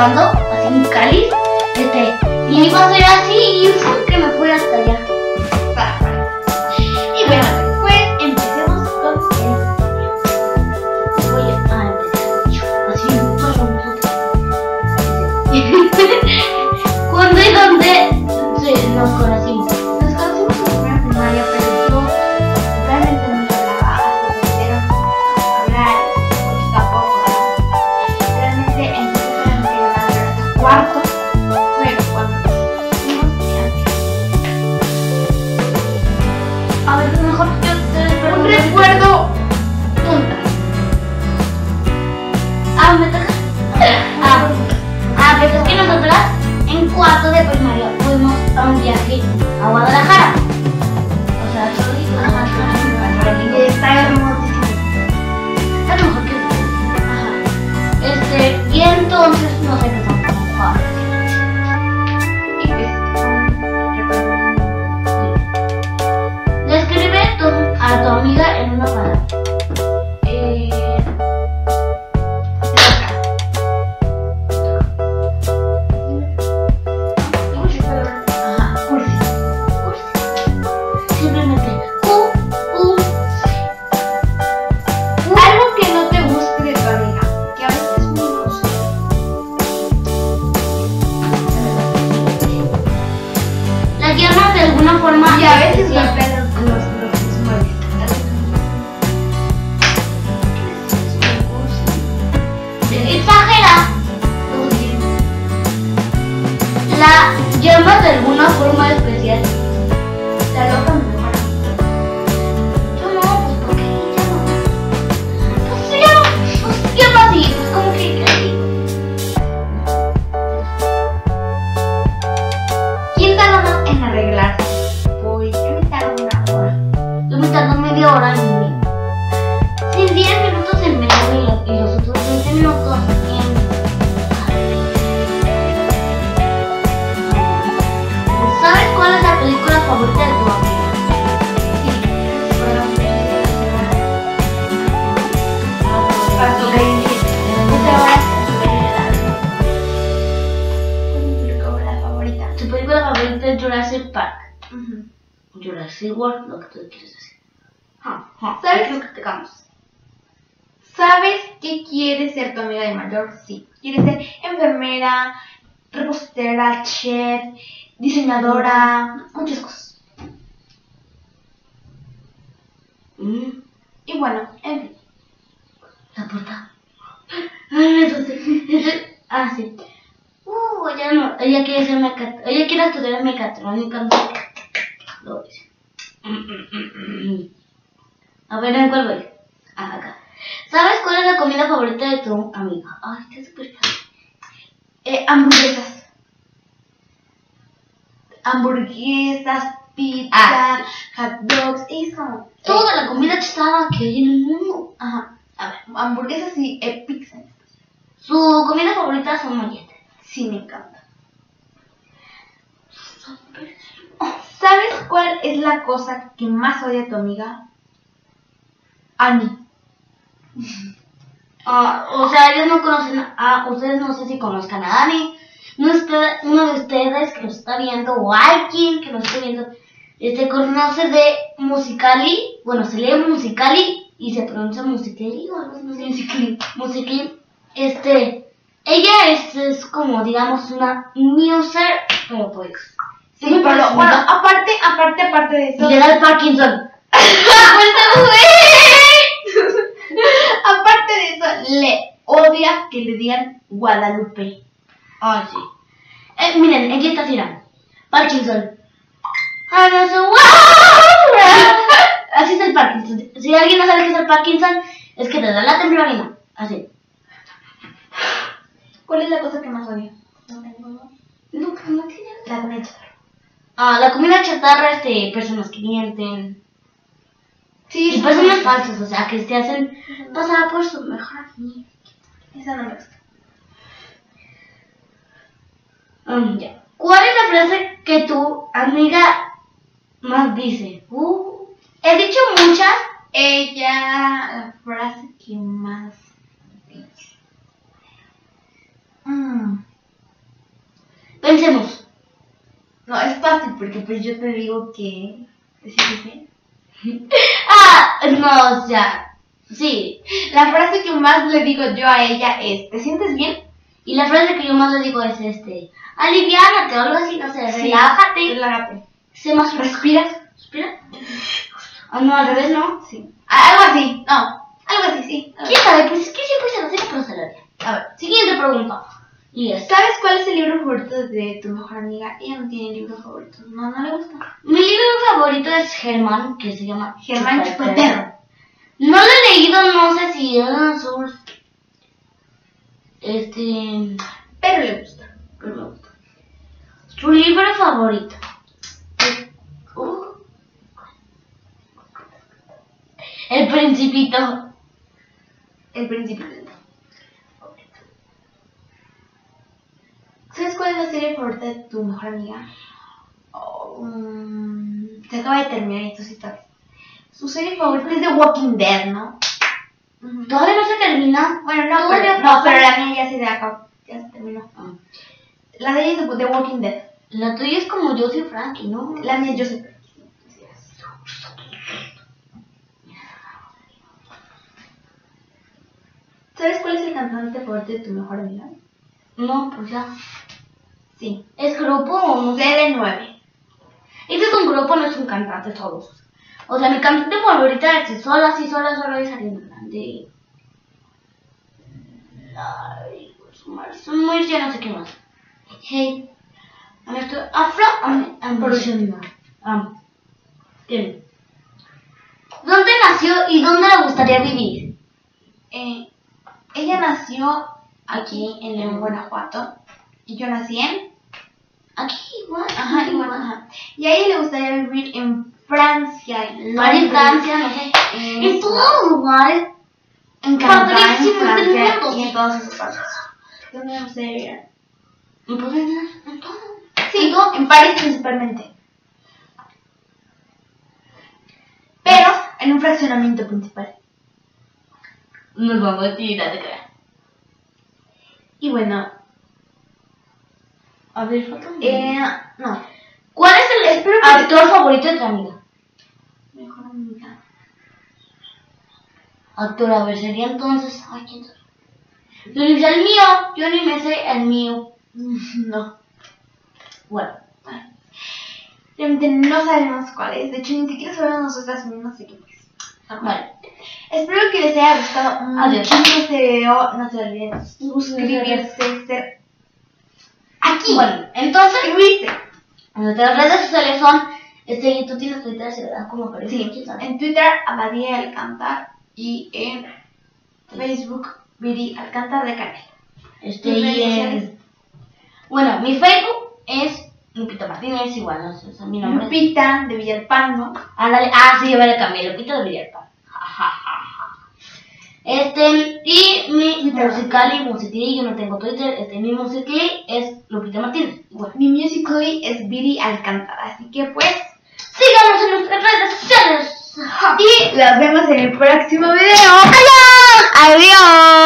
grabando, así en Cali, y iba a ser así y fue que me fui hasta allá. Y bueno, pues empecemos con el Voy a empezar así solo nosotros. ¿Cuándo y dónde nos conocimos? Nos conocimos en primera primaria, pero yo realmente no me hablaba hasta que empezaron a hablar poquito a poco, ¿no? Realmente empecé a hablar hasta cuarto, fue cuando nos conocimos y antes. A ver, mejor yo te Un recuerdo tonta. me toca. Pues es que nosotras en cuarto de primaria fuimos a un viaje a Guadalajara. O sea, solo y Está hermosísimo. está mejor que y entonces nos empezamos a jugar. Y pues, Describe a tu amiga en una palabra. Simplemente algo que no te guste de tu amiga, que a veces es muy grosero. la llamas de alguna forma Y a veces especial. golpea los muebles. Exagera. La llamas de alguna forma especial. La loca me mejora. Yo no, pues porque ella no. Pues ella no, pues llama así, pues como que así. ¿Quién tarda más en arreglarse? Pues yo me tardo una hora. Yo me tardo media hora en mí. Sí, 10 minutos en medio y los otros 20 minutos en. ¿Sabes cuál es la película favorita de tu amiga? Sí, fueron para sobrevivir. Esta hora es la favorita. Tu película favorita es Jurassic Park. Jurassic World, lo que tú quieres decir. ¿Sabes? Aquí practicamos. ¿Sabes qué quiere ser tu amiga de mayor? Sí. Quiere ser enfermera, repostera, chef, diseñadora, muchas cosas. Y bueno, en fin. La puerta. Ay, me asusté. Sí. Ella no, ella quiere ser ella quiere estudiar mecatrónica, no sé qué. Lo dice. A ver, ¿en cuál voy? Acá. ¿Sabes cuál es la comida favorita de tu amiga? Ay, está súper fácil. Hamburguesas. Hamburguesas, pizza, hot dogs, eso. Toda la comida chatarra que hay en el mundo. Ajá. A ver, hamburguesas y pizza. Su comida favorita son molletes. Sí, me encanta. ¿Sabes cuál es la cosa que más odia tu amiga? A mí. O sea, ellos no conocen ustedes, no sé si conozcan a Dani. Uno de ustedes que nos está viendo o alguien que nos está viendo conoce de Musicali. Bueno, se lee Musicali y se pronuncia Musicali o algo así. Musicali. Ella es como, digamos, una muser, pero pues. Sí, pero bueno, aparte de eso. Le da el Parkinson. Aparte de eso, le odia que le digan Guadalupe. Ay, sí. Miren, aquí está Cira. Parkinson. Así es el Parkinson. Si alguien no sabe qué es el Parkinson, es que te da la temblorina. Así. ¿Cuál es la cosa que más odia? No tengo. No tiene. La comida chatarra. La comida chatarra, personas que mienten. Sí, Y personas falsas, o sea, que te hacen pasar por su mejor amigo. Esa no me gusta. Ya. ¿Cuál es la frase que tu amiga más dice? He dicho muchas. La frase que más dice. Pensemos. No, es fácil porque pues yo te digo que ¿te sientes bien? No, o sea, sí. La frase que más le digo yo a ella es ¿te sientes bien? Y la frase que yo más le digo es aliviánate o algo así, no sé, relájate. Relájate. Sé más. Respira. ¿Respira? No, al revés, ¿no? Sí. Algo así, no. Algo así, sí. ¿Quién sabe? Pues es que siempre se lo digo, pero se lo digo. A ver. Siguiente pregunta. Y es, ¿Sabes cuál es el libro favorito de tu mejor amiga? Ella no tiene libro favorito. No, no le gusta. mi libro favorito es Germán, que se llama Germán Chupaperro. No lo he leído, no sé si es azul. Pero le gusta. Pero me gusta. Su libro favorito. El Principito. El Principito. ¿Sabes cuál es la serie favorita de tu mejor amiga? Se acaba de terminar y tú sí sabes. Su serie favorita es The Walking Dead, ¿no? Todavía no se termina. Bueno, no, pero la mía ya se acabó. Ya se terminó. La de ella es The Walking Dead. La tuya es como yo soy Frankie, ¿no? La mía yo sé. ¿Sabes cuál es el cantante favorito de tu mejor amiga? No, pues ya. Sí. ¿Es grupo o no? CD9. Este es un grupo, no es un cantante solo. O sea, mi cantante favorita es sola y saliendo grande. Ay, muy ya no sé qué más. Hey. Afro Ambition. ¿Dónde nació y dónde le gustaría vivir? Ella nació aquí en León, Guanajuato. Y yo nací en... Aquí, igual. Ajá, igual, ajá. Y a ella le gustaría vivir en Francia. No en Francia, no sé. En todos los lugares. En Canadá, en Padrísimos del Francia mundo. y en todos esos países. ¿Dónde me gustaría vivir? En todo. Sí, en París principalmente. Pero en un fraccionamiento principal. Nos vamos a tirar de cara. Y bueno, A ver, falta no. ¿Cuál es el actor favorito de tu amiga? Mejor amiga. Actor, a ver, sería entonces. Ay, ¿quién sabe? Yo ni sé el mío. Yo ni me sé el mío. No. Bueno. Realmente no sabemos cuál es. De hecho, ni siquiera sabemos nosotras mismas de quién es. Vale. Espero que les haya gustado Adiós. muchísimo este video. No se olviden suscribirse. Aquí. Bueno, entonces, Suscribirse. nuestras redes sociales son. Tú tienes Twitter, se verá como aparece. Sí. En Twitter, Abadía Alcántar. Y en Facebook, Viri Alcántar de Canela. Y en. Bueno, mi Facebook es Lupita Martínez, igual, no sé, mi nombre. Lupita de Villalpando. Ándale, sí, yo me le cambié, Lupita de Villalpando. Y mi Musical.ly, Musical.ly, yo no tengo Twitter, mi Musical.ly es Lupita Martínez. Bueno, mi Musical.ly es Viri Alcántar, así que pues síganos en nuestras redes sociales. Y los vemos en el próximo video. ¡Adiós! ¡Adiós!